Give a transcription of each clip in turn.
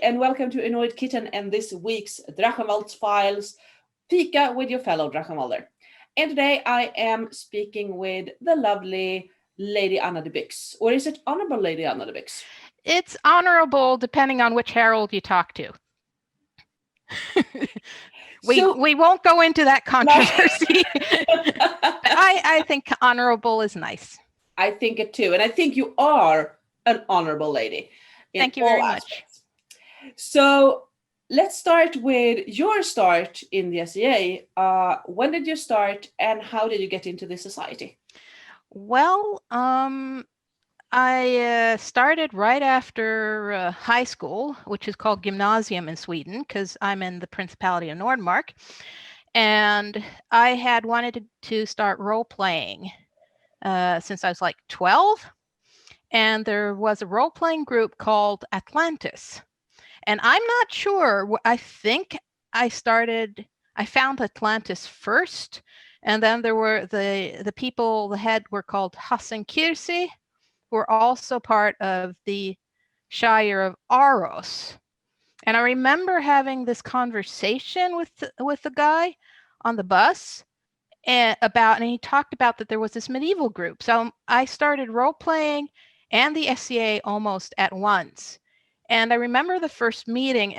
and welcome to Annoyed Kitten and this week's Drachenwald Files, Fika with your fellow Drachenwalder. And today I am speaking with the lovely Lady Anna de Byxe. Or is it Honorable Lady Anna de Byxe? It's honorable depending on which herald you talk to. We won't go into that controversy. I think honorable is nice. I think it too. And I think you are an honorable lady. Thank you very much. So let's start with your start in the SEA. When did you start and how did you get into this society? Well, I started right after high school, which is called gymnasium in Sweden, because I'm in the Principality of Nordmark. And I had wanted to start role-playing since I was like 12. And there was a role-playing group called Atlantis. And I'm not sure, I think I found Atlantis first. And then there were the people, the head were called Hassan Kirsi, who were also part of the Shire of Aros. And I remember having this conversation with the guy on the bus and he talked about that there was this medieval group. So I started role-playing and the SCA almost at once. And I remember the first meeting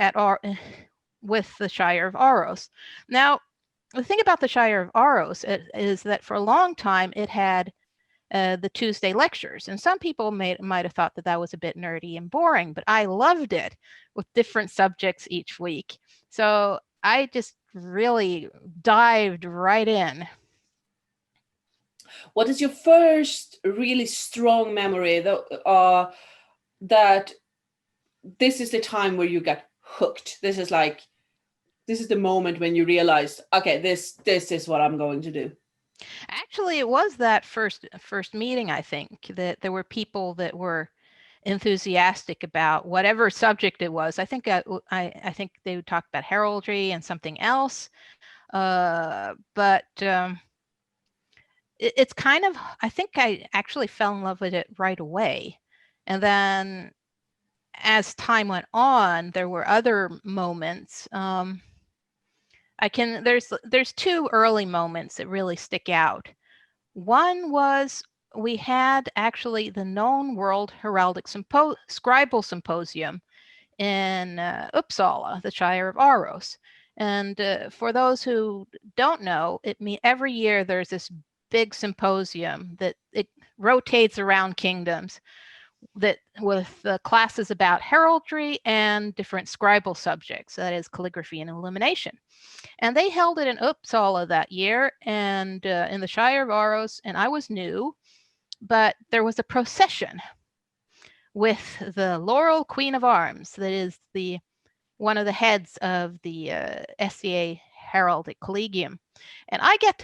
with the Shire of Aros. Now, the thing about the Shire of Aros is that for a long time it had the Tuesday lectures. And some people might have thought that was a bit nerdy and boring, but I loved it with different subjects each week. So I just really dived right in. What is your first really strong memory that this is the time where you got hooked? This is the moment when you realized, okay, this is what I'm going to do. Actually, it was that first meeting, I think, that there were people that were enthusiastic about whatever subject it was. I think they would talk about heraldry and something else. But it's kind of, I think I actually fell in love with it right away. And then as time went on, there were other moments. There's two early moments that really stick out. One was we had actually the known World Heraldic Scribal Symposium in Uppsala, the Shire of Aros. And for those who don't know, every year there's this big symposium that it rotates around kingdoms that with classes about heraldry and different scribal subjects, that is calligraphy and illumination. And they held it in Uppsala that year and in the Shire of Aros, and I was new, but there was a procession with the Laurel Queen of Arms, that is one of the heads of the SCA Heraldic Collegium. And I got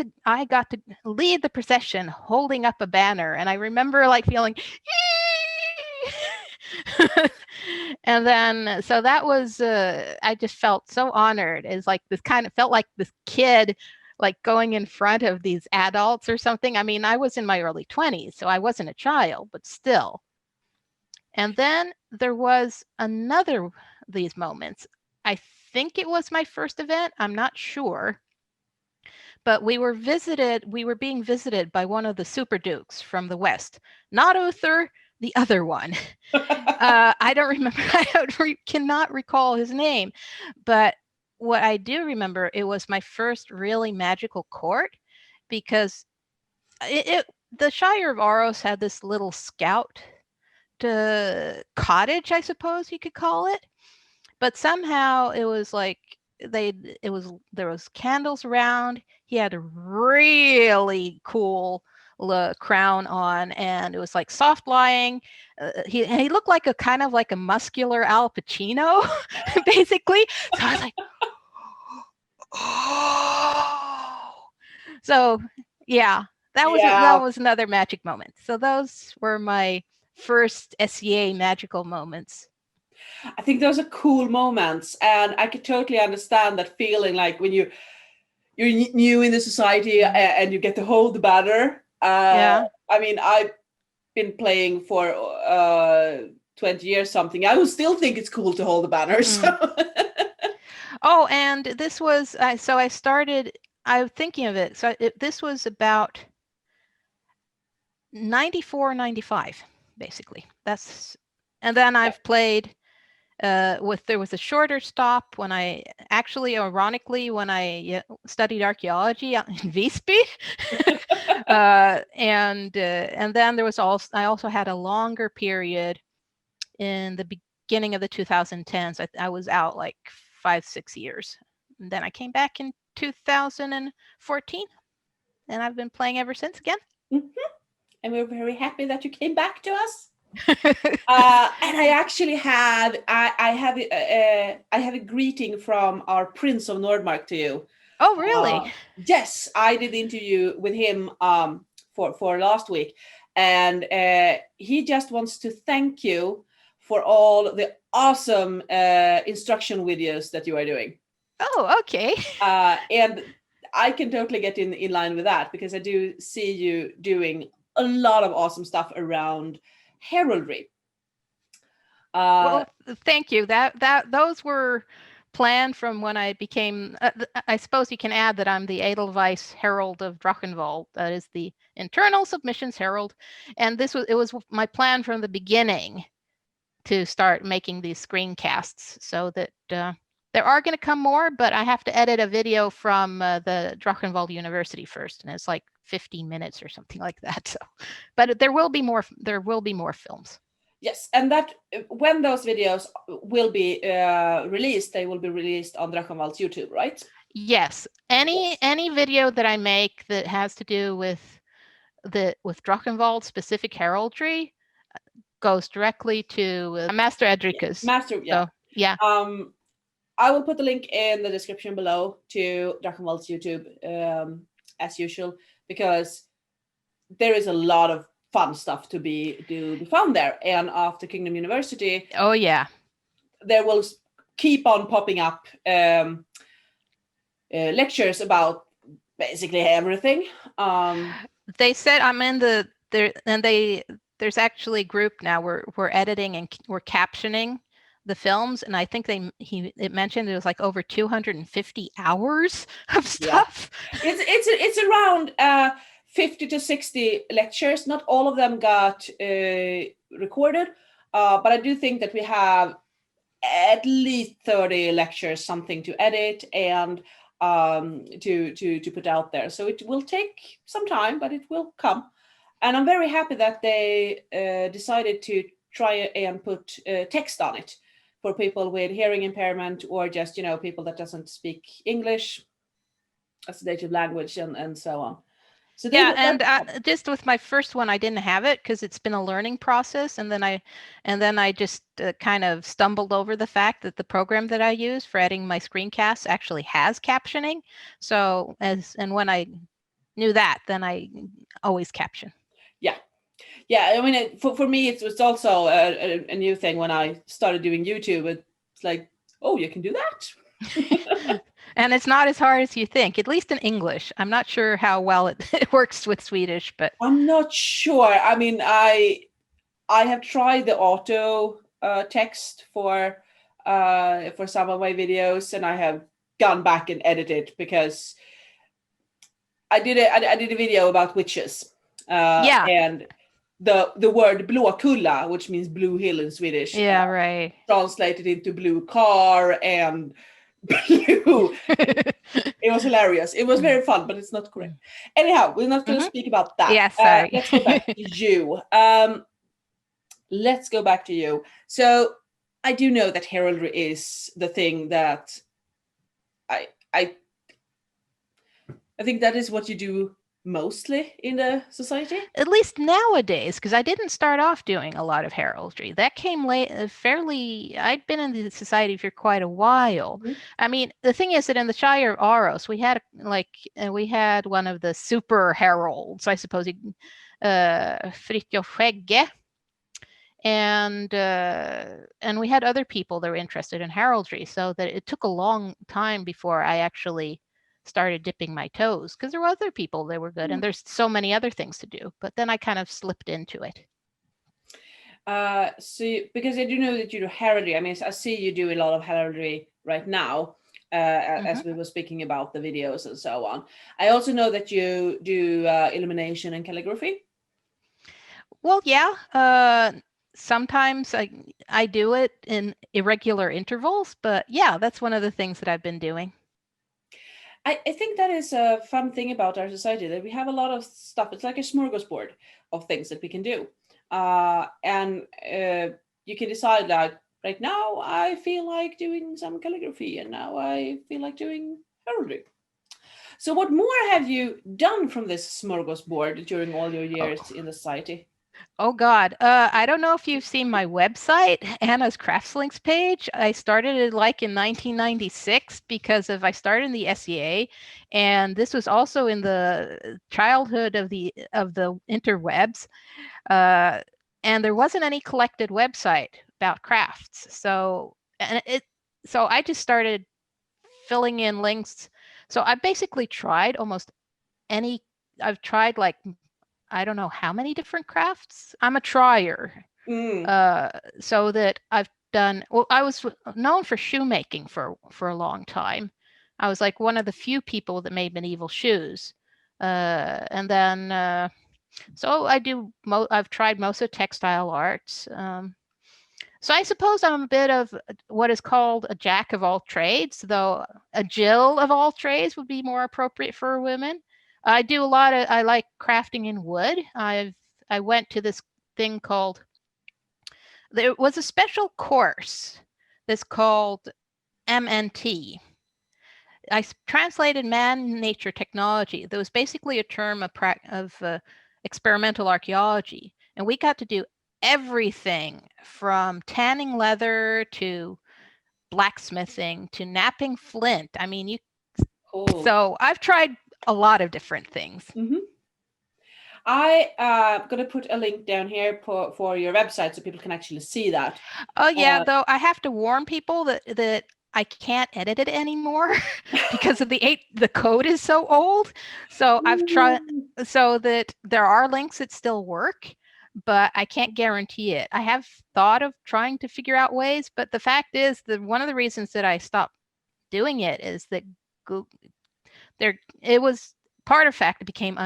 to lead the procession holding up a banner, and I remember feeling and then so that was I just felt so honored. It's felt like this kid going in front of these adults or something. I mean, I was in my early 20s, so I wasn't a child, but still. And then there was another these moments. I think it was my first event, I'm not sure. But we were being visited by one of the super dukes from the West, not Uther, the other one. I don't remember, I cannot recall his name, but what I do remember, it was my first really magical court, because the Shire of Aros had this little scout cottage, I suppose you could call it, but somehow it was there was candles around. He had a really cool crown on, and it was soft lying. He looked like a muscular Al Pacino, basically. So I was like, oh. So yeah, that was another magic moment. So those were my first SEA magical moments. I think those are cool moments, and I could totally understand that feeling when you're new in the society and you get to hold the banner. Yeah. I mean, I've been playing for 20 years something, I would still think it's cool to hold the banners. Oh, and this was, so I started, I'm thinking of it. So this was about 94, 95, basically. And then I've played there was a shorter stop when I actually, ironically, when I studied archaeology out in Visby. And then there was I also had a longer period in the beginning of the 2010s. I was out like 5-6 years. And then I came back in 2014, and I've been playing ever since again. And we're very happy that you came back to us. And I actually have I have a greeting from our Prince of Nordmark to you. Oh, really? Yes, I did interview with him for last week, and he just wants to thank you for all the awesome instruction videos that you are doing. Oh, okay. And I can totally get in line with that, because I do see you doing a lot of awesome stuff around heraldry. Well, thank you. Those were planned from when I became. I suppose you can add that I'm the Edelweiss Herald of Drachenwald. That is the internal submissions herald, and it was my plan from the beginning to start making these screencasts, so that there are going to come more, but I have to edit a video from the Drachenwald University first, and it's like 15 minutes or something like that. So, but there will be more. There will be more films. Yes, and that when those videos will be released, they will be released on Drachenwald's YouTube, right? Yes. Any video that I make that has to do with Drachenwald specific heraldry goes directly to Master Edrica's. Master, yeah. So, yeah. I will put the link in the description below to Drachenwald's YouTube, as usual, because there is a lot of fun stuff to be found there. And after Kingdom University, oh yeah, there will keep on popping up lectures about basically everything. They said I'm in there, and there's actually a group now. We're editing and we're captioning the films, and I think it mentioned it was like over 250 hours of stuff. Yeah. It's around 50 to 60 lectures. Not all of them got recorded, but I do think that we have at least 30 lectures, something to edit and to put out there. So it will take some time, but it will come. And I'm very happy that they decided to try and put text on it for people with hearing impairment, or just, people that doesn't speak English as a native language, and so on. So yeah, and just with my first one, I didn't have it because it's been a learning process, and then I just kind of stumbled over the fact that the program that I use for editing my screencasts actually has captioning. So when I knew that, then I always caption. Yeah. I mean, for me, it was also a new thing when I started doing YouTube. It's like, oh, you can do that. And it's not as hard as you think, at least in English. I'm not sure how well it works with Swedish, but I'm not sure. I mean, I have tried the auto text for some of my videos, and I have gone back and edited, because I did a video about witches. Yeah. And the word Blåkulla, which means blue hill in Swedish, right, translated into blue car and blue. It was hilarious. It was very fun, but it's not correct. Anyhow, we're not going to speak about that. Yeah, sorry. Let's go back to you. Let's go back to you. So I do know that heraldry is the thing that I think that is what you do mostly in the society, at least nowadays, because I didn't start off doing a lot of heraldry. That came late, I'd been in the society for quite a while. Mm-hmm. I mean, the thing is that in the Shire of Aros, we had one of the super heralds, I suppose, Fritjof Skegge, and we had other people that were interested in heraldry, so that it took a long time before I actually started dipping my toes, because there were other people that were good, and there's so many other things to do. But then I kind of slipped into it. So because I do know that you do heraldry. I mean, I see you do a lot of heraldry right now, as we were speaking about the videos and so on. I also know that you do illumination and calligraphy. Well, yeah. Sometimes I do it in irregular intervals, but yeah, that's one of the things that I've been doing. I think that is a fun thing about our society, that we have a lot of stuff. It's like a smorgasbord of things that we can do, and you can decide like, right now I feel like doing some calligraphy, and now I feel like doing heraldry. So, what more have you done from this smorgasbord during all your years in the society? Oh God. I don't know if you've seen my website, Anna's Craftslinks page. I started it like in 1996 because I started in the SEA, and this was also in the childhood of the interwebs. And there wasn't any collected website about crafts. So I just started filling in links. So I basically tried almost any I've tried like I don't know how many different crafts. I'm a trier. Mm. So that I've done, well, I was known for shoemaking for a long time. I was like one of the few people that made medieval shoes. And then so I've tried most of textile arts. So I suppose I'm a bit of what is called a jack of all trades, though a Jill of all trades would be more appropriate for women. I like crafting in wood. I went to this thing called, there was a special course that's called MNT. Translated Man, Nature, Technology. That was basically a term of experimental archaeology. And we got to do everything from tanning leather to blacksmithing to napping flint. I mean, Cool. so I've tried a lot of different things. Mm-hmm. I'm gonna put a link down here for your website so people can actually see that. Oh yeah, though I have to warn people that I can't edit it anymore because of the code is so old. So I've tried so that there are links that still work, but I can't guarantee it. I have thought of trying to figure out ways, but the fact is that one of the reasons that I stopped doing it is that Google, it was part of fact it became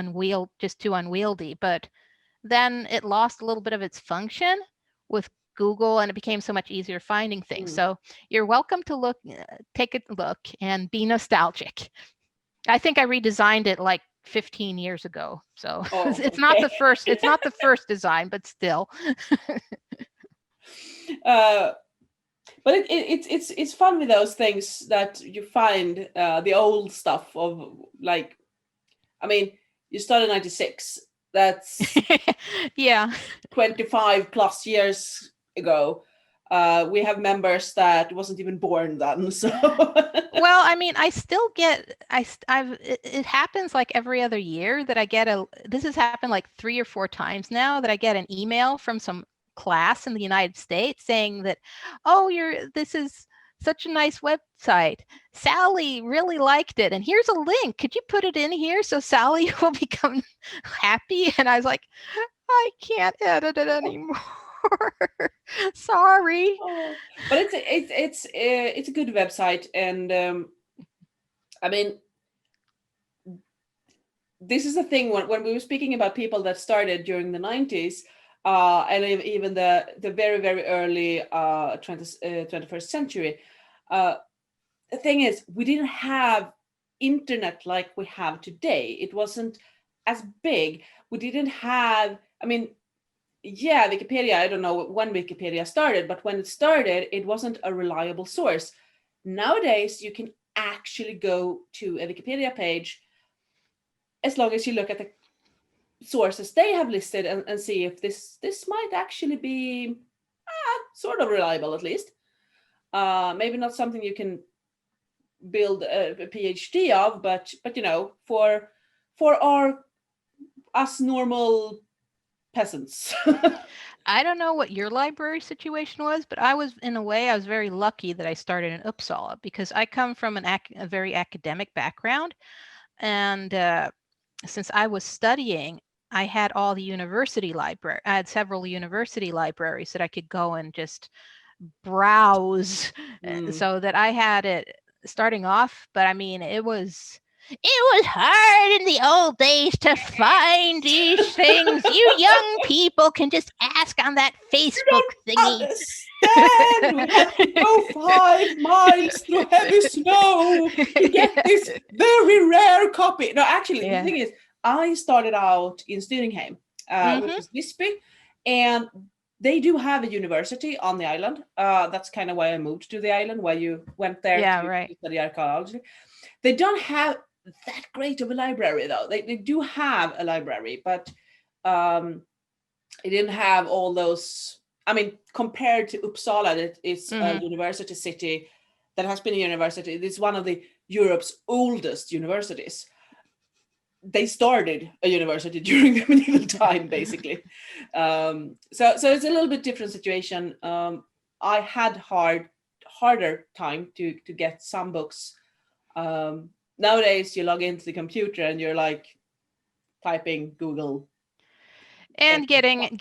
just too unwieldy, but then it lost a little bit of its function with Google, and it became so much easier finding things. So you're welcome to take a look and be nostalgic. I think I redesigned it like 15 years ago. So it's not the first design, but still. But it's fun with those things that you find the old stuff of, like, I mean, you started in 96. That's yeah, 25 plus years ago. We have members that wasn't even born then. So well, I mean, I still get it happens like every other year that I get this has happened like 3 or 4 times now that I get an email from some class in the United States saying that, oh, this is such a nice website. Sally really liked it, and here's a link. Could you put it in here so Sally will become happy? And I was like, I can't edit it anymore. Sorry. oh, but it's a good website, and I mean, this is the thing when we were speaking about people that started during the 90s, and even the very very early 21st century. The thing is, we didn't have internet like we have today. It wasn't as big. We didn't have, I mean, yeah, Wikipedia, I don't know when Wikipedia started, but when it started, it wasn't a reliable source. Nowadays, you can actually go to a Wikipedia page, as long as you look at the sources they have listed, and see if this might actually be sort of reliable, at least. Maybe not something you can build a PhD of, but for us normal peasants. I don't know what your library situation was, but I was very lucky that I started in Uppsala because I come from a very academic background. And since I was studying I had all the university library. I had several university libraries that I could go and just browse, so that I had it starting off. But I mean, it was hard in the old days to find these things. You young people can just ask on that Facebook thingy. Understand? We have to go 5 miles through heavy snow to get this very rare copy. No, actually, the thing is, I started out in Styringheim, which is Visby, and they do have a university on the island. That's kind of why I moved to the island, why you went there to study archaeology. They don't have that great of a library, though. They do have a library, but it didn't have all those. I mean, compared to Uppsala, that is a university city that has been a university. It's one of the Europe's oldest universities. They started a university during the medieval time, basically. So it's a little bit different situation. I had harder time to get some books. Nowadays, you log into the computer and you're like typing Google. And getting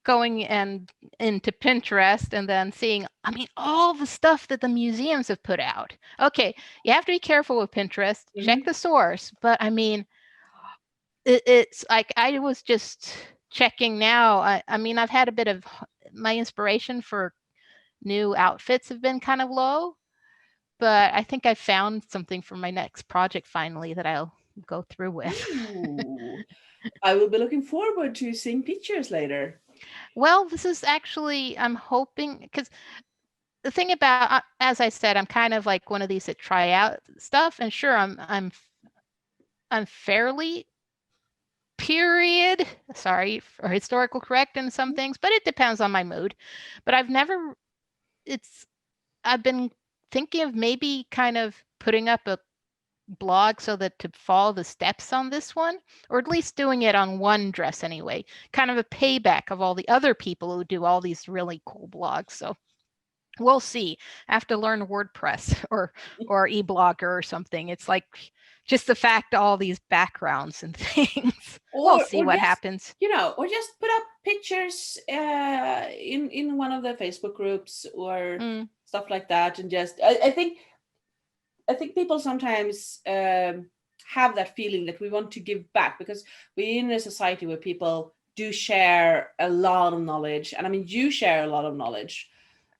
going and into Pinterest, and then seeing, I mean, all the stuff that the museums have put out. Okay, you have to be careful with Pinterest. Check the source, but I mean, it's like I was just checking now. I mean, I've had a bit of my inspiration for new outfits have been kind of low, but I think I found something for my next project finally that I'll go through with. Ooh. I will be looking forward to seeing pictures later. Well, this is actually, I'm hoping, because the thing about, as I said, I'm kind of like one of these that try out stuff, and sure, I'm fairly period, sorry, or historical correct in some things, but it depends on my mood. But I've been thinking of maybe kind of putting up a blog so that to follow the steps on this one, or at least doing it on one dress anyway, kind of a payback of all the other people who do all these really cool blogs. So we'll see. I have to learn WordPress or eBlogger or something. It's like just the fact all these backgrounds and things. We'll see what happens. Or just put up pictures in one of the Facebook groups or stuff like that, and just I think people sometimes have that feeling that we want to give back, because we're in a society where people do share a lot of knowledge. And I mean, you share a lot of knowledge,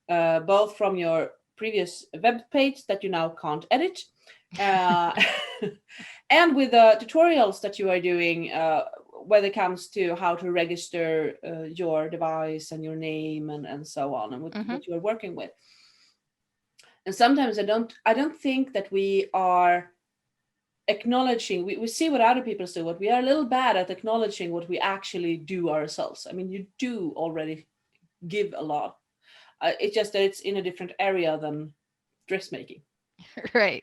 both from your previous web page that you now can't edit, and with the tutorials that you are doing when it comes to how to register your device and your name and so on, and what you are working with. And sometimes I don't think that we are acknowledging, we see what other people do, but we are a little bad at acknowledging what we actually do ourselves. I mean, you do already give a lot. It's just that it's in a different area than dressmaking. Right.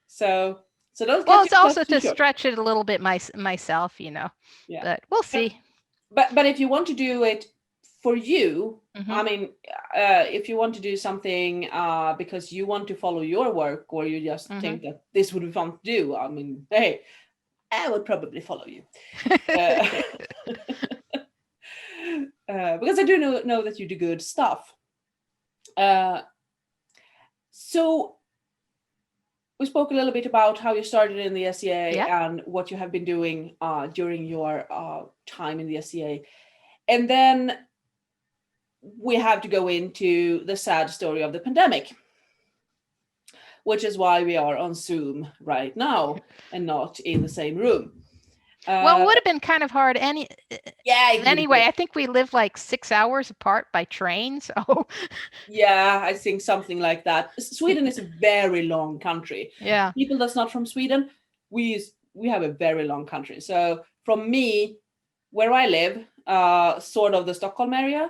So don't. Well, it's also to stretch it a little bit myself, Yeah. But we'll see. But if you want to do it for you, I mean, if you want to do something because you want to follow your work, or you just think that this would be fun to do, I mean, hey, I would probably follow you. Because I do know that you do good stuff. So we spoke a little bit about how you started in the SCA and what you have been doing during your time in the SCA. And then we have to go into the sad story of the pandemic, which is why we are on Zoom right now and not in the same room. Well, it would have been kind of hard anyway. I think we live like 6 hours apart by train, so yeah, I think something like that. Sweden is a very long country. Yeah, people that's not from Sweden, we have a very long country. So from me, where I live, sort of the Stockholm area,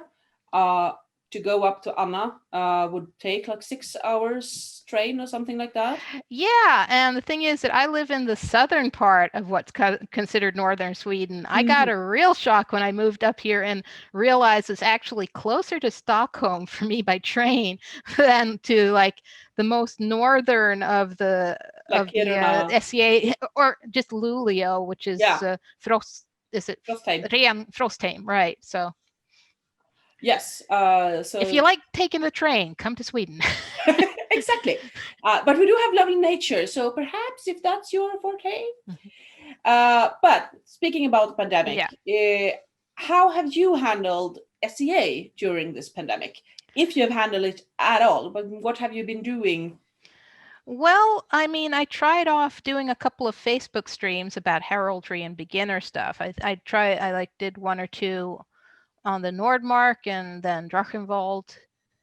to go up to Anna would take like 6 hours train or something like that. Yeah, and the thing is that I live in the southern part of what's considered northern Sweden. I got a real shock when I moved up here and realized it's actually closer to Stockholm for me by train than to like the most northern of the SCA, or just Luleå, which is is it Frostheim. Frostheim, right? So Yes. So if you like taking the train, come to Sweden. exactly. But we do have lovely nature, so perhaps if that's your forte. But speaking about the pandemic, how have you handled SEA during this pandemic? If you have handled it at all, but what have you been doing? Well, I mean, I tried off doing a couple of Facebook streams about heraldry and beginner stuff. I did one or two on the Nordmark and then Drachenwald.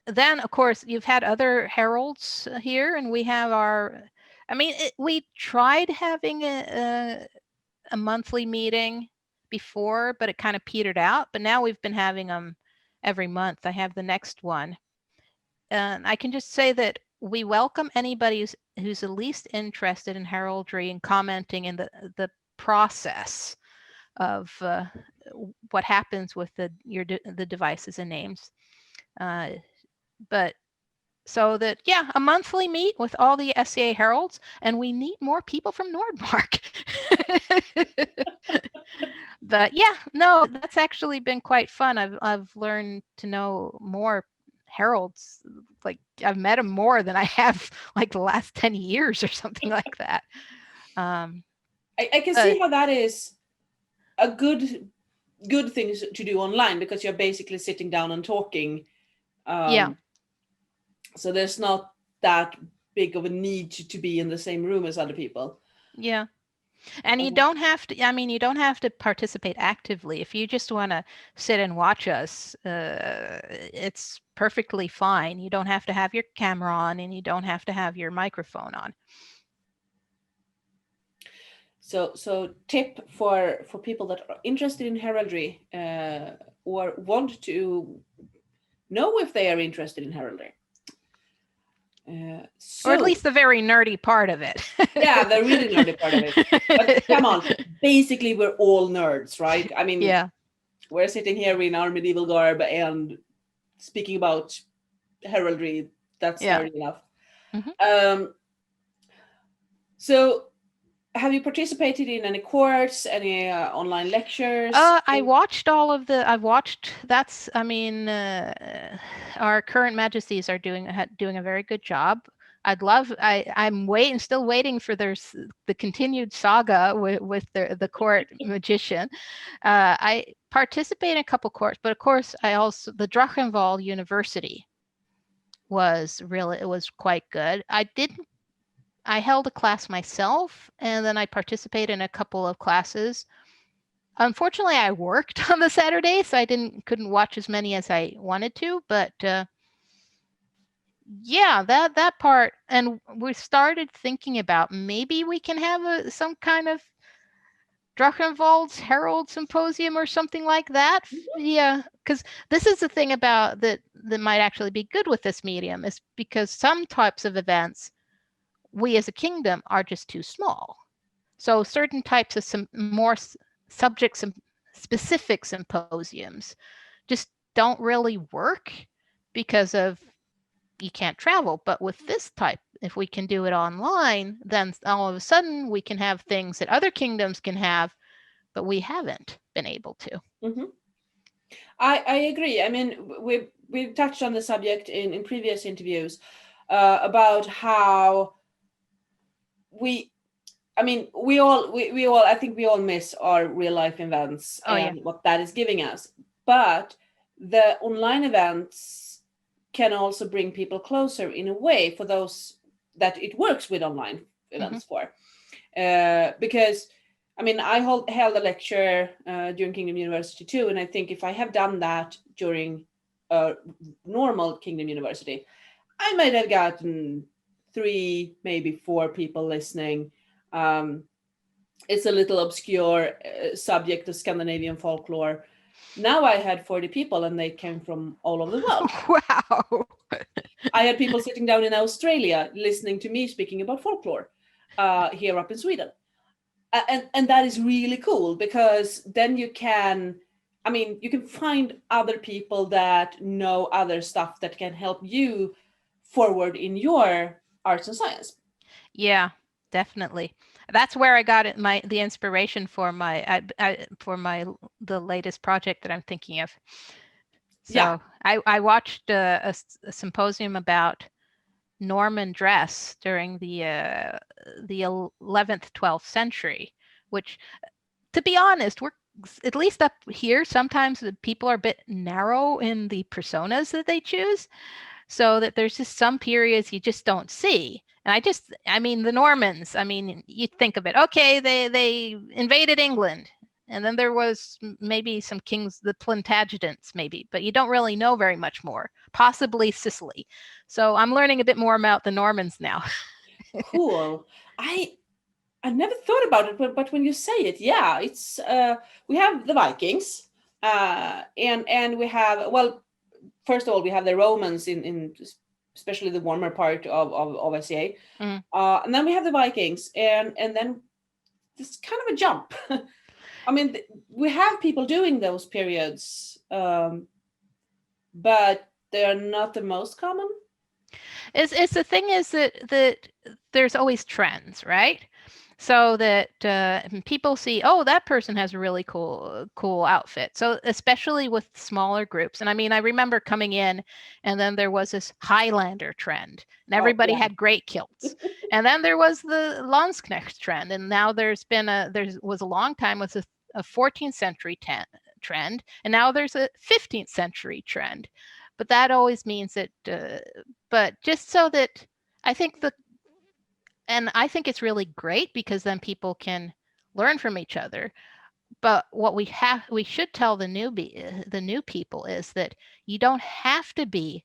Then, of course, you've had other heralds here, and we have our. I mean, we tried having a monthly meeting before, but it kind of petered out. But now we've been having them every month. I have the next one, and I can just say that we welcome anybody who's the least interested in heraldry and commenting in the process of what happens with the devices and names. But so that, yeah, a monthly meet with all the SCA heralds, and we need more people from Nordmark. But yeah, no, that's actually been quite fun. I've learned to know more heralds. Like I've met them more than I have like the last 10 years or something like that. I can see how that is a good thing to do online, because you're basically sitting down and talking. Yeah. So there's not that big of a need to be in the same room as other people. Yeah. And you don't have to, I mean, you don't have to participate actively. If you just want to sit and watch us, it's perfectly fine. You don't have to have your camera on, and you don't have to have your microphone on. So tip for people that are interested in heraldry or want to know if they are interested in heraldry. Or at least the very nerdy part of it. Yeah, the really nerdy part of it. But come on, basically we're all nerds, right? I mean, yeah, we're sitting here in our medieval garb and speaking about heraldry. That's nerdy enough. Mm-hmm. So have you participated in any course, any online lectures? I watched all of the. I've watched. That's. I mean, our current majesties are doing a very good job. I'd love. I'm still waiting for the continued saga with the court magician. I participate in a couple courses, but of course, the Drachenwald University was quite good. I held a class myself, and then I participated in a couple of classes. Unfortunately, I worked on the Saturday, so I couldn't watch as many as I wanted to. But yeah, that part, and we started thinking about maybe we can have some kind of Drachenwald's Herald Symposium or something like that. Mm-hmm. Yeah, because this is the thing about that might actually be good with this medium, is because some types of events, we as a kingdom are just too small. So certain types of some more subjects and specific symposiums just don't really work because of you can't travel. But with this type, if we can do it online, then all of a sudden we can have things that other kingdoms can have, but we haven't been able to. Mm-hmm. I agree. I mean, we've touched on the subject in previous interviews about how we all I think we all miss our real life events and what that is giving us. But the online events can also bring people closer in a way for those that it works with online events for. Because I mean, I held a lecture during Kingdom University too, and I think if I have done that during a normal Kingdom University, I might have gotten 3, maybe 4 people listening. It's a little obscure subject of Scandinavian folklore. Now I had 40 people, and they came from all over the world. Wow! I had people sitting down in Australia listening to me speaking about folklore here up in Sweden. And that is really cool, because then you can find other people that know other stuff that can help you forward in your arts and science. Yeah. Definitely. That's where I got the inspiration for the latest project that I'm thinking of. So I watched a symposium about Norman dress during the 11th, 12th century, which, to be honest, we're at least up here, sometimes the people are a bit narrow in the personas that they choose. So that there's just some periods you just don't see. And I mean, the Normans, I mean, you think of it, okay, they invaded England. And then there was maybe some kings, the Plantagenets, maybe, but you don't really know very much more, possibly Sicily. So I'm learning a bit more about the Normans now. Cool. I never thought about it, but when you say it, yeah, it's we have the Vikings, and we have, well, first of all, we have the Romans in especially the warmer part of SCA, and then we have the Vikings, and then it's kind of a jump. I mean, we have people doing those periods, but they're not the most common. It's the thing is that there's always trends, right? So that people see, oh, that person has a really cool outfit. So especially with smaller groups. And I mean, I remember coming in and then there was this Highlander trend and everybody had great kilts. And then there was the Landsknecht trend. And now there was a long time with a 14th century trend. And now there's a 15th century trend. But that always means that, but just so that I think I think it's really great because then people can learn from each other. But what we should tell the new people is that you don't have to be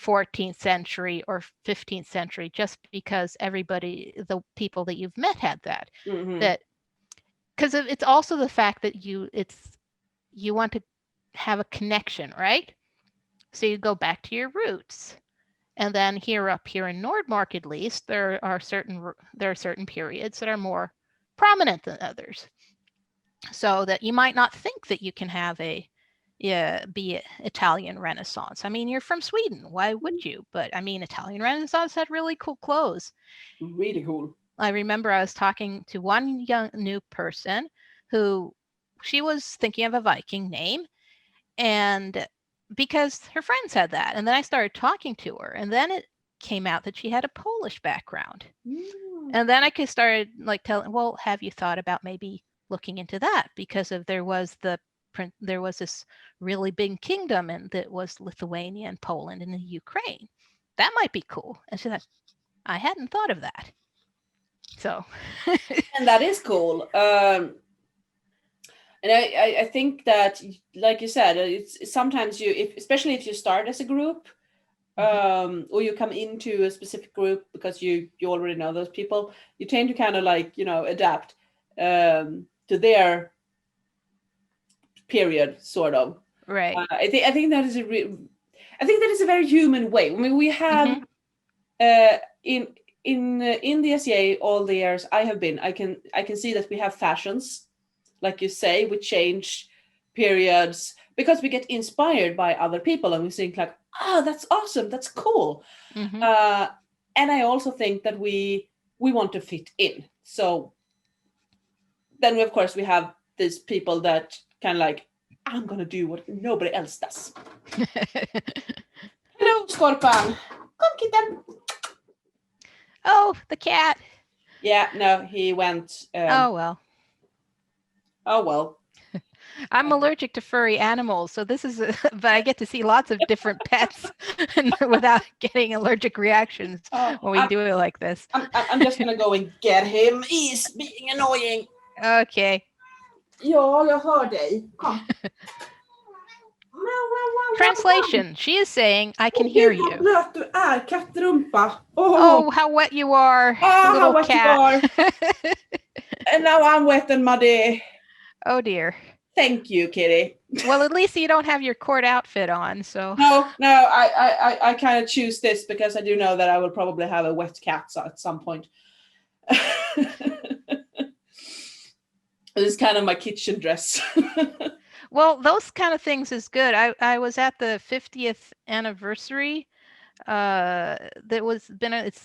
14th century or 15th century just because the people that you've met had that. That because it's also the fact that you want to have a connection, right? So you go back to your roots. And then up here in Nordmark, at least, there are certain periods that are more prominent than others. So that you might not think that you can have be Italian Renaissance. I mean, you're from Sweden. Why would you? But I mean, Italian Renaissance had really cool clothes. Really cool. I remember I was talking to one new person who she was thinking of a Viking name, and because her friends had that. And then I started talking to her, and then it came out that she had a Polish background. And then I started like telling, well, have you thought about maybe looking into that? Because there was this really big kingdom, and that was Lithuania and Poland and the Ukraine. That might be cool. And she said, I hadn't thought of that. So. And that is cool. And I think that, like you said, it's sometimes especially if you start as a group, or you come into a specific group because you already know those people, you tend to kind of like, adapt to their period, sort of. Right. I think that is a very human way. I mean, we have in the SCA all the years I have been, I can see that we have fashions. Like you say, we change periods because we get inspired by other people, and we think like, oh, that's awesome, that's cool. And I also think that we want to fit in. So then of course we have these people that kind of like, I'm gonna do what nobody else does. Hello, Skorpan. Come, kitten. Oh, the cat. Yeah, no, he went. Oh well. Oh well. I'm allergic to furry animals, so this is, but I get to see lots of different pets without getting allergic reactions when we do it like this. I'm just gonna go and get him. He's being annoying. Okay. Ja, jag hör dig. Kom. Translation. She is saying, I can hear you. Blöt du är, kattrumpa. Oh, how wet you are, little how wet cat. you are. And now I'm wet and muddy. Oh dear. Thank you, kitty. Well, at least you don't have your court outfit on, so. No, I kind of choose this because I do know that I will probably have a wet cat at some point. This is kind of my kitchen dress. Well, those kind of things is good. I was at the 50th anniversary It's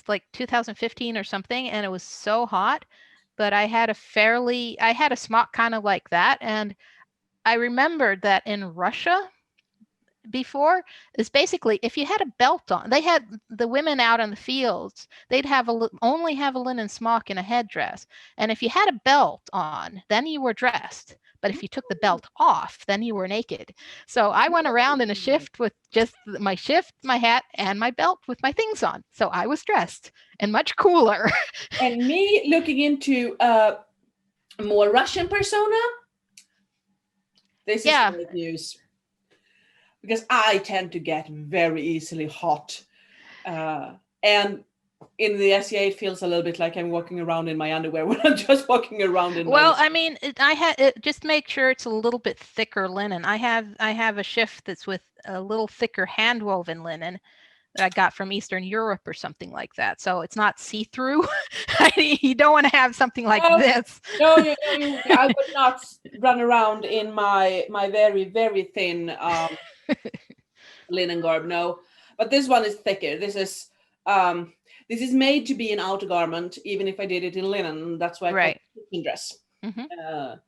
like 2015 or something, and it was so hot, but I had a smock kind of like that, and I remembered that in Russia before is basically if you had a belt on, they had the women out in the fields, they'd only have a linen smock and a headdress, and if you had a belt on, then you were dressed, but if you took the belt off, then you were naked. So I went around in a shift with just my shift, my hat, and my belt with my things on, so I was dressed and much cooler. And me looking into more Russian persona, this is great news. Because I tend to get very easily hot. And in the SCA, it feels a little bit like I'm walking around in my underwear when I'm just walking around in well, I mean, just make sure it's a little bit thicker linen. I have a shift that's with a little thicker hand woven linen that I got from Eastern Europe or something like that. So it's not see-through. You don't want to have something like this. No, I would not run around in my very, very thin linen garb, no. But this one is thicker. This is made to be an outer garment, even if I did it in linen. That's why I call it a kitchen dress. Mm-hmm.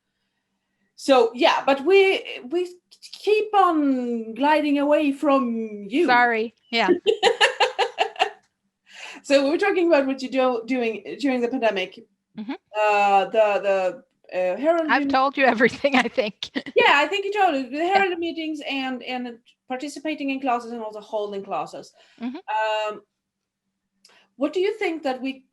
So yeah, but we keep on gliding away from you. Sorry, yeah. So we were talking about what you're doing during the pandemic. Mm-hmm. The heraldry. I've told you everything, I think. Yeah, I think you told us the heraldry meetings and participating in classes and also holding classes. Mm-hmm. What do you think that we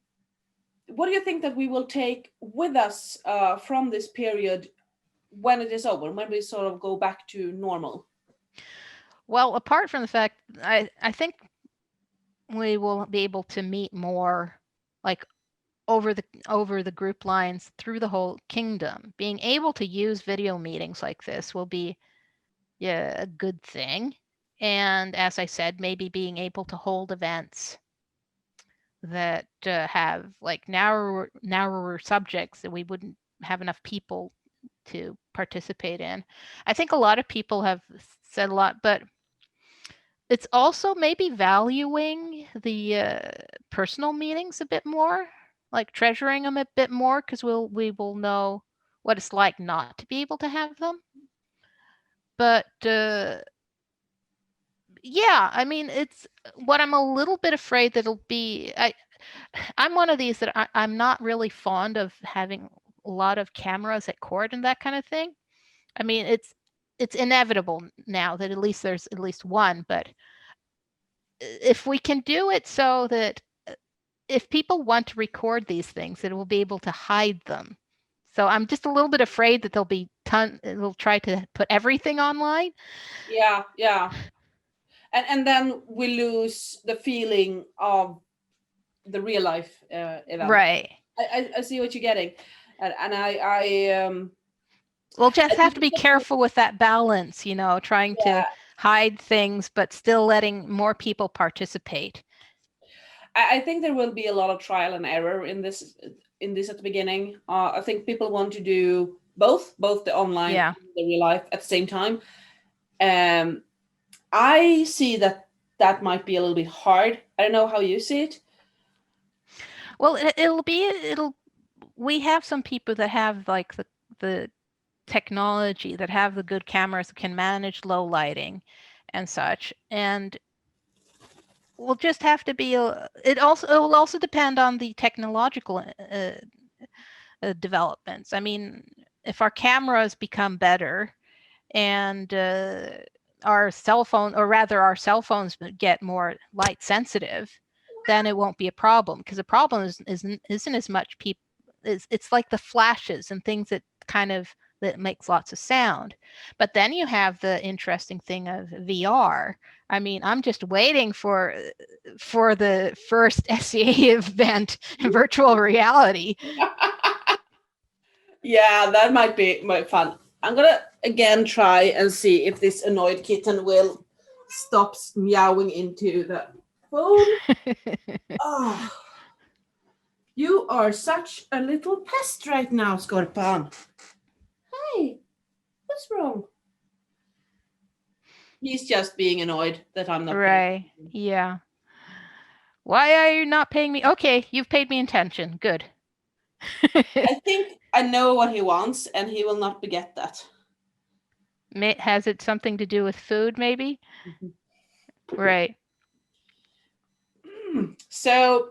will take with us from this period when it is over, when we sort of go back to normal? Well, apart from the fact, I think we will be able to meet more, like over the group lines through the whole kingdom. Being able to use video meetings like this will be a good thing. And as I said, maybe being able to hold events that have like narrower subjects that we wouldn't have enough people to participate in. I think a lot of people have said a lot, but it's also maybe valuing the personal meetings a bit more, like treasuring them a bit more, because we will know what it's like not to be able to have them. But yeah, I mean, it's what I'm a little bit afraid that it'll be. I'm one of these that I'm not really fond of having a lot of cameras at court and that kind of thing. I mean, it's inevitable now that at least there's at least one, but if we can do it so that if people want to record these things, it will be able to hide them. So I'm just a little bit afraid that they'll try to put everything online. Yeah. And then we lose the feeling of the real life event. Right. I see what you're getting. And I we'll just have to be careful with that balance, trying to hide things, but still letting more people participate. I think there will be a lot of trial and error in this at the beginning. I think people want to do both the online and the real life at the same time. I see that might be a little bit hard. I don't know how you see it. Well, we have some people that have like the technology, that have the good cameras, that can manage low lighting and such, and we'll just have to be it will also depend on the technological developments. I mean, if our cameras become better and our cell phones get more light sensitive, then it won't be a problem, because the problem isn't as much people. It's like the flashes and things that makes lots of sound. But then you have the interesting thing of VR. I mean, I'm just waiting for the first SCA event in virtual reality. Yeah, that might be fun. I'm gonna again try and see if this annoyed kitten will stop meowing into the phone. Oh, you are such a little pest right now, Skorpan. Hey, what's wrong? He's just being annoyed that I'm not. Right. Yeah. Why are you not paying me? Okay, you've paid me attention. Good. I think I know what he wants, and he will not beget that. Has it something to do with food, maybe? Right. So,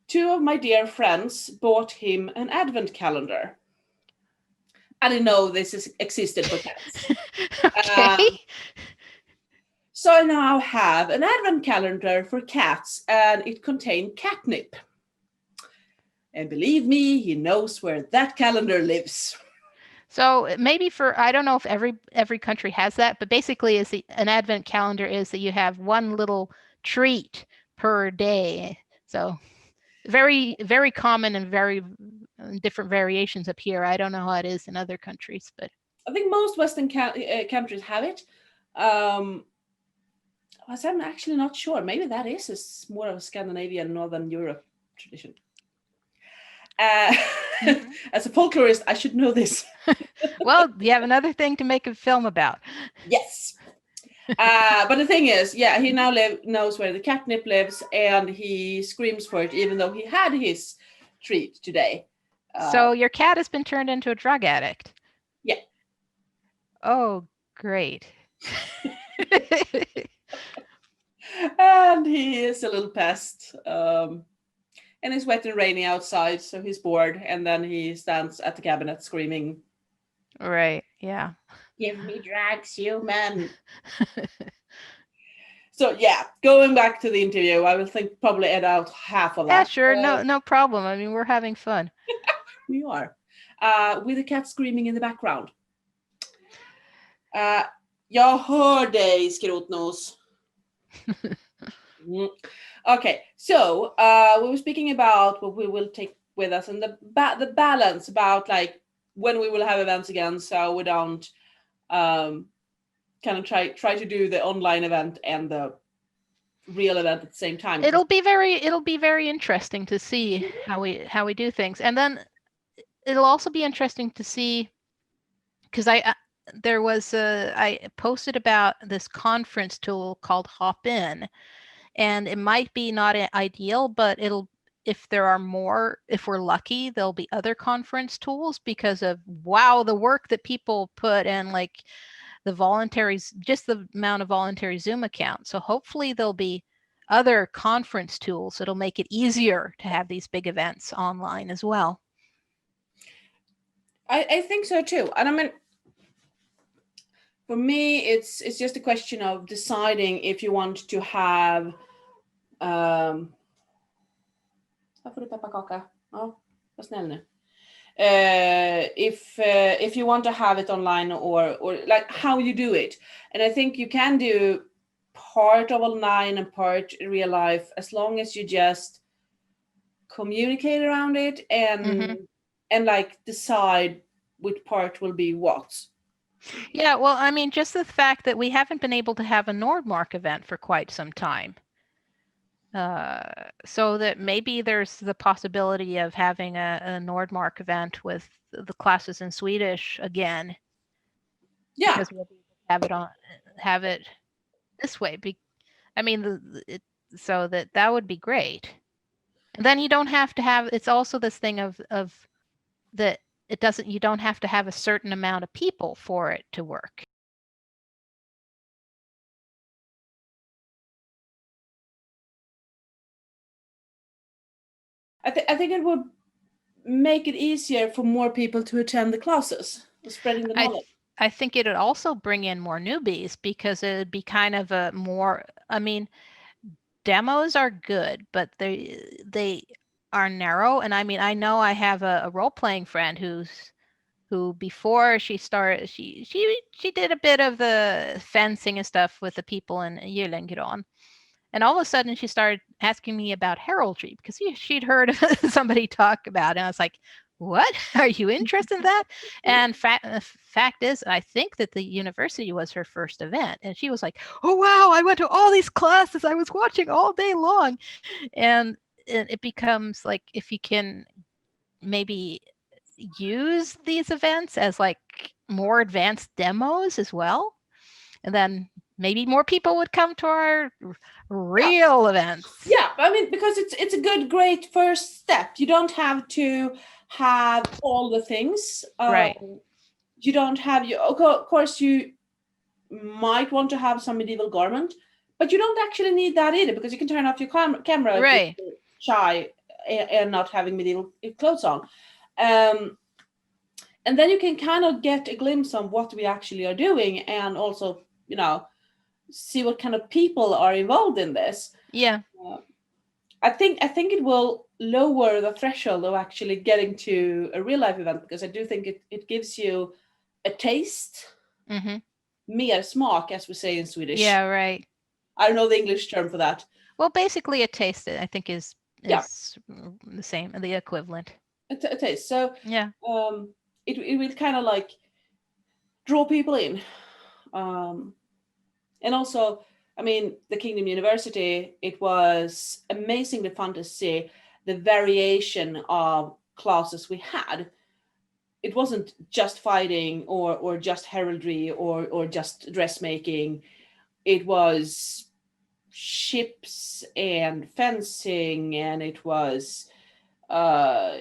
two of my dear friends bought him an advent calendar. I didn't know existed for cats. Okay. So I now have an advent calendar for cats, and it contained catnip. And believe me, he knows where that calendar lives. So maybe I don't know if every country has that, but basically an advent calendar is that you have one little treat per day. So very, very common and very different variations up here. I don't know how it is in other countries, but I think most Western countries have it. I'm actually not sure. Maybe that is more of a Scandinavian, Northern Europe tradition. As a folklorist, I should know this. Well, you have another thing to make a film about. Yes. But the thing is, yeah, he now knows where the catnip lives, and he screams for it, even though he had his treat today. So your cat has been turned into a drug addict. Yeah. Oh, great. And he is a little pest. And it's wet and rainy outside, so he's bored, and then he stands at the cabinet screaming. Right, yeah. Give me drugs, human. So yeah, going back to the interview, I will probably edit out half of that. Yeah, sure, no problem. I mean, we're having fun. We are. With the cat screaming in the background. Jag hör dig, skrotnos. Okay, so we were speaking about what we will take with us and the balance about like when we will have events again, so we don't kind of try to do the online event and the real event at the same time. It'll be very interesting to see how we do things, and then it'll also be interesting to see because I posted about this conference tool called Hop-In, and it might be not ideal, but if we're lucky, there'll be other conference tools because of the work that people put in, like just the amount of voluntary Zoom accounts. So hopefully there'll be other conference tools that'll make it easier to have these big events online as well. I think so too. And I mean, for me, it's just a question of deciding if you want to have vad får du pepparkaka? Ja, var snäll nu. If you want to have it online or like how you do it. And I think you can do part of online and part in real life as long as you just communicate around it and like decide which part will be what. Yeah, well, I mean, just the fact that we haven't been able to have a Nordmark event for quite some time. So that maybe there's the possibility of having a Nordmark event with the classes in Swedish again. Yeah. Because we'll have it this way. I mean, so that would be great. And then you don't have to have, it's also this thing of that you don't have to have a certain amount of people for it to work. I think it would make it easier for more people to attend the classes, spreading the knowledge. I think it would also bring in more newbies because it would be kind of a more, I mean, demos are good, but they are narrow. And I mean, I know I have a role-playing friend who before she started, she did a bit of the fencing and stuff with the people in Gyllengran. And all of a sudden she started asking me about heraldry because she'd heard somebody talk about it. And I was like, what? Are you interested in that? And fact is, I think that the university was her first event. And she was like, oh, wow, I went to all these classes. I was watching all day long. And it becomes like, if you can maybe use these events as like more advanced demos as well, and then maybe more people would come to our real events. Yeah, I mean, because it's a great first step. You don't have to have all the things. Right. You don't have of course you might want to have some medieval garment, but you don't actually need that either, because you can turn off your camera if Right. you're shy and not having medieval clothes on. And then you can kind of get a glimpse of what we actually are doing, and also, see what kind of people are involved in this. Yeah. I think it will lower the threshold of actually getting to a real life event, because I do think it gives you a taste, mer smak, as we say in Swedish. Yeah, right. I don't know the English term for that. Well, basically a taste, I think, is the same, the equivalent. A taste. So yeah, it will kind of like draw people in, and also, I mean, the Kingdom University, it was amazingly fun to see the variation of classes we had. It wasn't just fighting or just heraldry or just dressmaking. It was ships and fencing, and it was the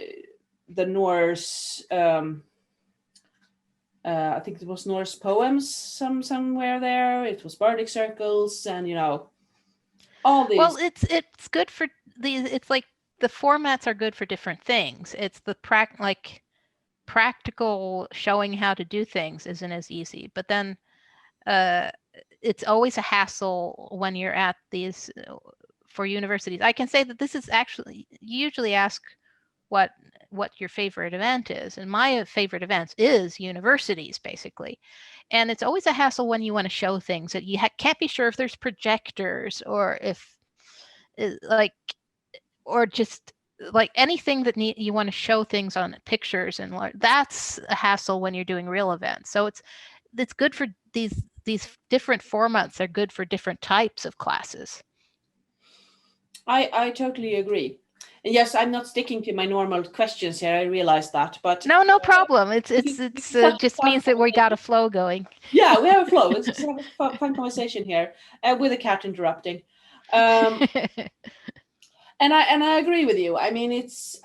Norse. I think it was Norse poems somewhere there. It was bardic circles, and all these. Well, it's good for these. It's like the formats are good for different things. It's the practical showing how to do things isn't as easy, but then it's always a hassle when you're at these for universities. I can say that this is actually, you usually ask what your favorite event is, and my favorite events is universities, basically. And it's always a hassle when you want to show things that you can't be sure if there's projectors, or if or just like anything that you want to show things on pictures, and that's a hassle when you're doing real events. So it's good for these different formats are good for different types of classes. I totally agree. And yes, I'm not sticking to my normal questions here. I realize that, but no problem. It's just means that we got a flow going. Yeah, we have a flow. Let's just have a fun conversation here with the cat interrupting. And I agree with you. I mean, it's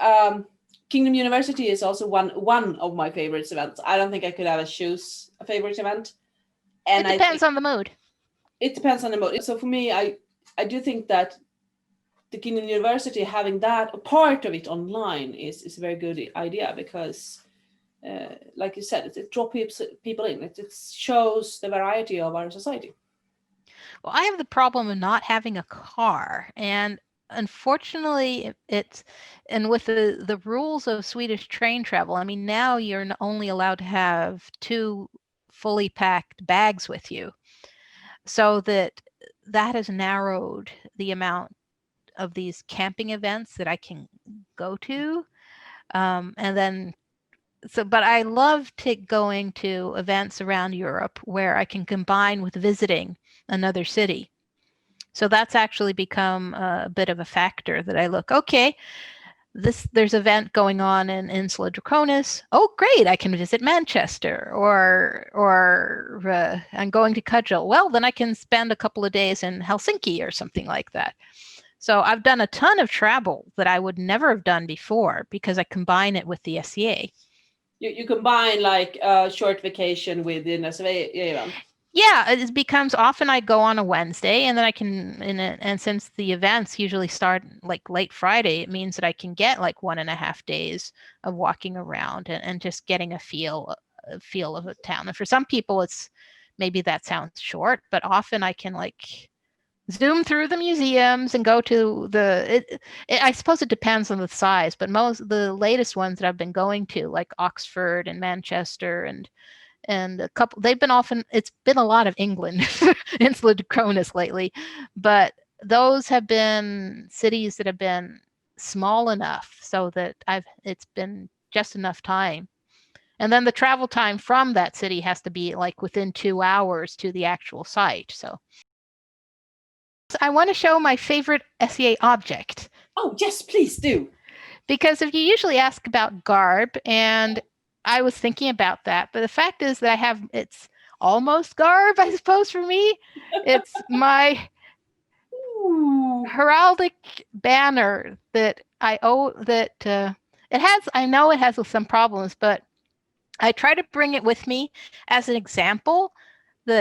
Kingdom University is also one of my favorite events. I don't think I could ever choose a favorite event. And it depends on the mood. It depends on the mood. So for me, I do think that the Kingdom University having that a part of it online is a very good idea, because like you said, it draws people in. It shows the variety of our society. Well, I have the problem of not having a car, and unfortunately and with the rules of Swedish train travel, I mean, now you're only allowed to have 2 fully packed bags with you, so that has narrowed the amount of these camping events that I can go to. And then but I love going to events around Europe where I can combine with visiting another city. So that's actually become a bit of a factor that I look, okay, there's an event going on in Insula Draconis. Oh, great, I can visit Manchester, or I'm going to Cudgel. Well, then I can spend a couple of days in Helsinki or something like that. So I've done a ton of travel that I would never have done before, because I combine it with the SCA. You combine like a short vacation with the SCA event. Yeah, it becomes often I go on a Wednesday, and then I can, and since the events usually start like late Friday, it means that I can get like 1.5 days of walking around and just getting a feel of a town. And for some people, it's maybe that sounds short, but often I can like zoom through the museums and go to I suppose it depends on the size, but the latest ones that I've been going to, like Oxford and Manchester and a couple, it's been a lot of England, Insula Draconis lately, but those have been cities that have been small enough so that it's been just enough time. And then the travel time from that city has to be like within 2 hours to the actual site. So I want to show my favorite SCA object. Oh, yes, please do. Because if you usually ask about garb, and I was thinking about that, but the fact is that it's almost garb, I suppose, for me. It's my heraldic banner that I owe that it has, I know it has some problems, but I try to bring it with me as an example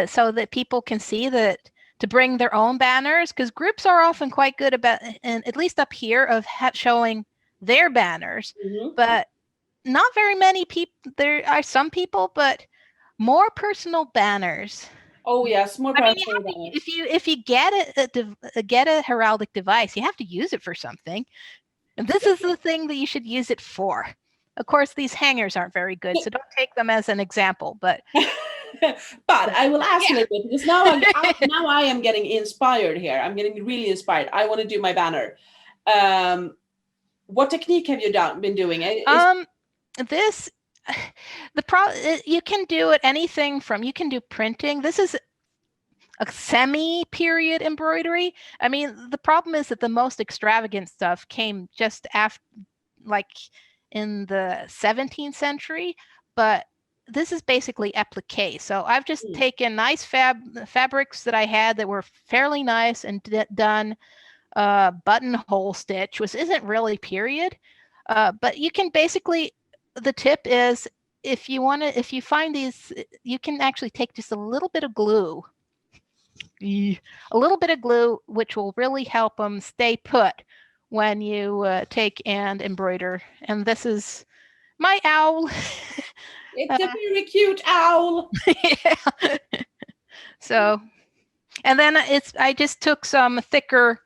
so that people can see that to bring their own banners, because groups are often quite good about, and at least up here, of showing their banners, but not very many people. There are some people, but more personal banners. Oh yes, more I mean, personal banners. if you get a heraldic device, you have to use it for something, and this is the thing that you should use it for. Of course, these hangers aren't very good, so don't take them as an example. But I will ask a little bit, because now I am getting inspired here. I'm getting really inspired. I want to do my banner. What technique have you been doing? You can do it anything from, you can do printing. This is a semi-period embroidery. I mean, the problem is that the most extravagant stuff came just after, like in the 17th century, but this is basically applique. So I've just taken nice fabrics that I had that were fairly nice and done buttonhole stitch, which isn't really period, but you can basically, the tip is, if you find these, you can actually take just a little bit of glue, which will really help them stay put when you take and embroider. And this is my owl. It's a very cute owl. Yeah. So, and then I just took some thicker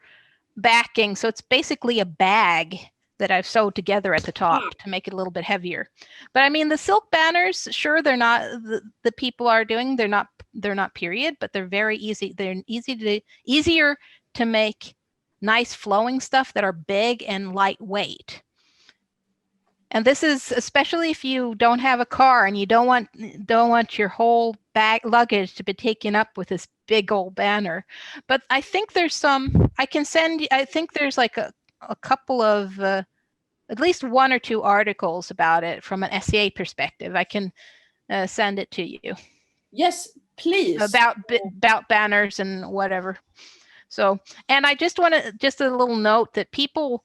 backing, so it's basically a bag that I've sewed together at the top to make it a little bit heavier. But I mean, the silk banners, sure, they're not, the people are doing, they're not period, but they're very easy. They're easier to make nice flowing stuff that are big and lightweight. And this is especially if you don't have a car and you don't want your whole bag luggage to be taken up with this big old banner. But I think there's some, I think there's like a couple of, at least one or two articles about it from an SCA perspective. I can send it to you. Yes, please. About banners and whatever. So, and I just want to, just a little note that people,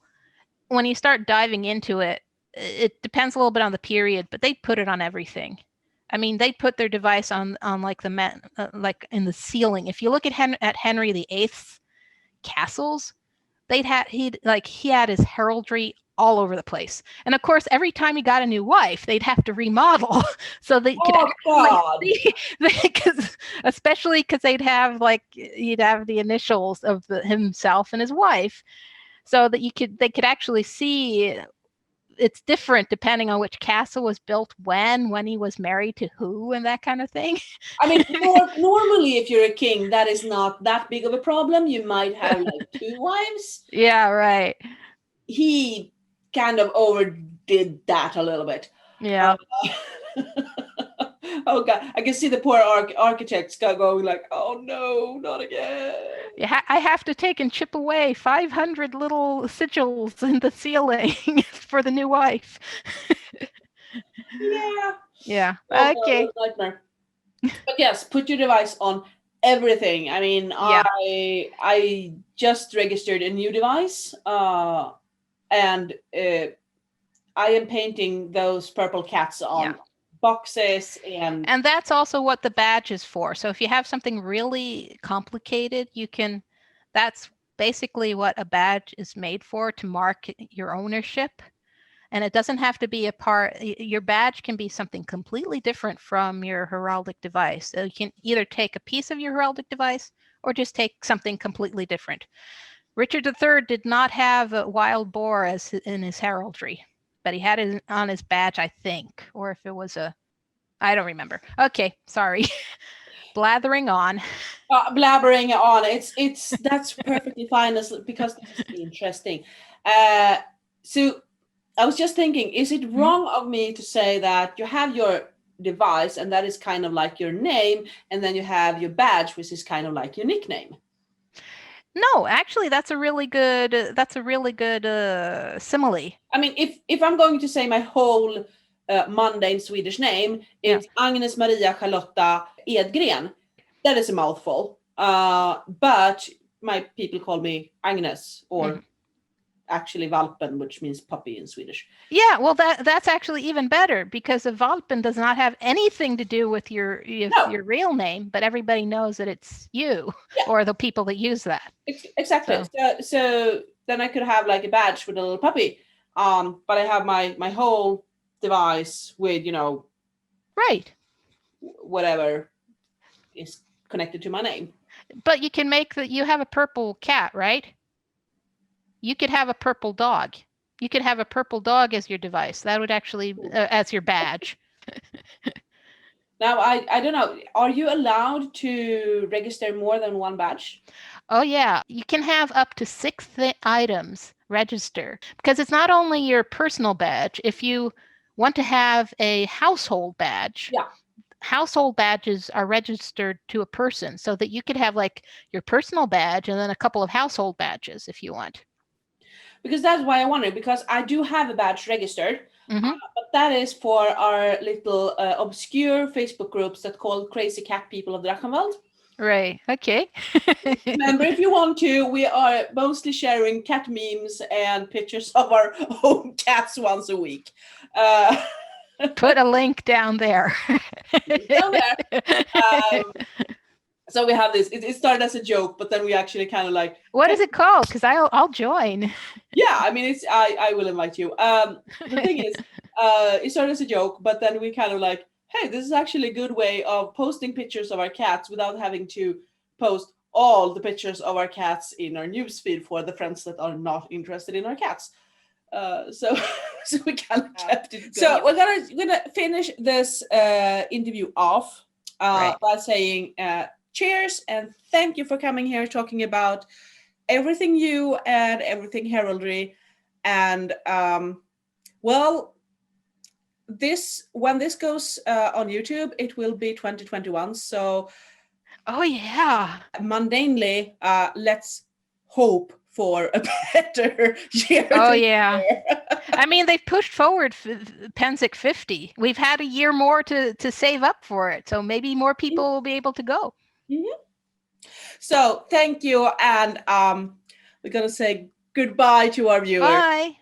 when you start diving into it, it depends a little bit on the period, but they put it on everything. I mean, they put their device on like like in the ceiling. If you look at Henry VIII's castles, he had his heraldry all over the place. And of course, every time he got a new wife, they'd have to remodel so they could especially because they'd have you'd have the initials of himself and his wife, so that they could actually see. It's different depending on which castle was built when he was married to who, and that kind of thing. I mean, normally if you're a king, that is not that big of a problem. You might have like 2 wives. Yeah, right. He kind of overdid that a little bit. Yeah. Oh God, I can see the poor architects going like, oh no, not again. Yeah, I have to take and chip away 500 little sigils in the ceiling for the new wife. Yeah. Yeah. Oh, okay. no, nightmare. But yes, put your device on everything. I mean, yeah. I just registered a new device, and I am painting those purple cats on boxes, and that's also what the badge is for. So if you have something really complicated, that's basically what a badge is made for, to mark your ownership. And it doesn't have to be your badge can be something completely different from your heraldic device. So you can either take a piece of your heraldic device or just take something completely different. Richard III did not have a wild boar as in his heraldry, but he had it on his badge, I think, or if it was I don't remember. Okay, sorry. Blathering on. Blabbering on. That's perfectly fine, because this is interesting. So I was just thinking, is it wrong of me to say that you have your device and that is kind of like your name, and then you have your badge, which is kind of like your nickname? No, actually, that's a really good simile. I mean, if I'm going to say my whole mundane Swedish name. Yeah. It's Agnes Maria Charlotta Edgren. That is a mouthful. But my people call me Agnes, or actually Valpen, which means puppy in Swedish. Yeah, well, that's actually even better, because a Valpen does not have anything to do with your real name, but everybody knows that it's you or the people that use that. Exactly. So then I could have like a badge with a little puppy. But I have my whole device with, right, whatever is connected to my name. But you can you have a purple cat, right? You could have a purple dog. You could have a purple dog as your device. That would actually, as your badge. Now, I don't know. Are you allowed to register more than one badge? Oh, yeah. You can have up to 6 items register, because it's not only your personal badge. If you want to have a household badge, household badges are registered to a person, so that you could have like your personal badge and then a couple of household badges if you want. Because that's why I wondered, because I do have a badge registered, but that is for our little obscure Facebook groups that called Crazy Cat People of Drachenwald. Right. Okay. Remember, if you want to, we are mostly sharing cat memes and pictures of our own cats once a week. Put a link down there. So we have this. It started as a joke, but then we actually kind of like. What is it called? Because I'll join. Yeah, I mean, I will invite you. The thing is, it started as a joke, but then we kind of like, hey, this is actually a good way of posting pictures of our cats without having to post all the pictures of our cats in our newsfeed for the friends that are not interested in our cats. So we kind of kept it going. So we're gonna finish this interview off by saying cheers and thank you for coming here talking about everything you and everything heraldry. And when this goes on YouTube, it will be 2021. So mundanely, let's hope for a better year. I mean, they've pushed forward Pensic 50. We've had a year more to save up for it, so maybe more people will be able to go. So thank you, and we're gonna say goodbye to our viewers. Bye.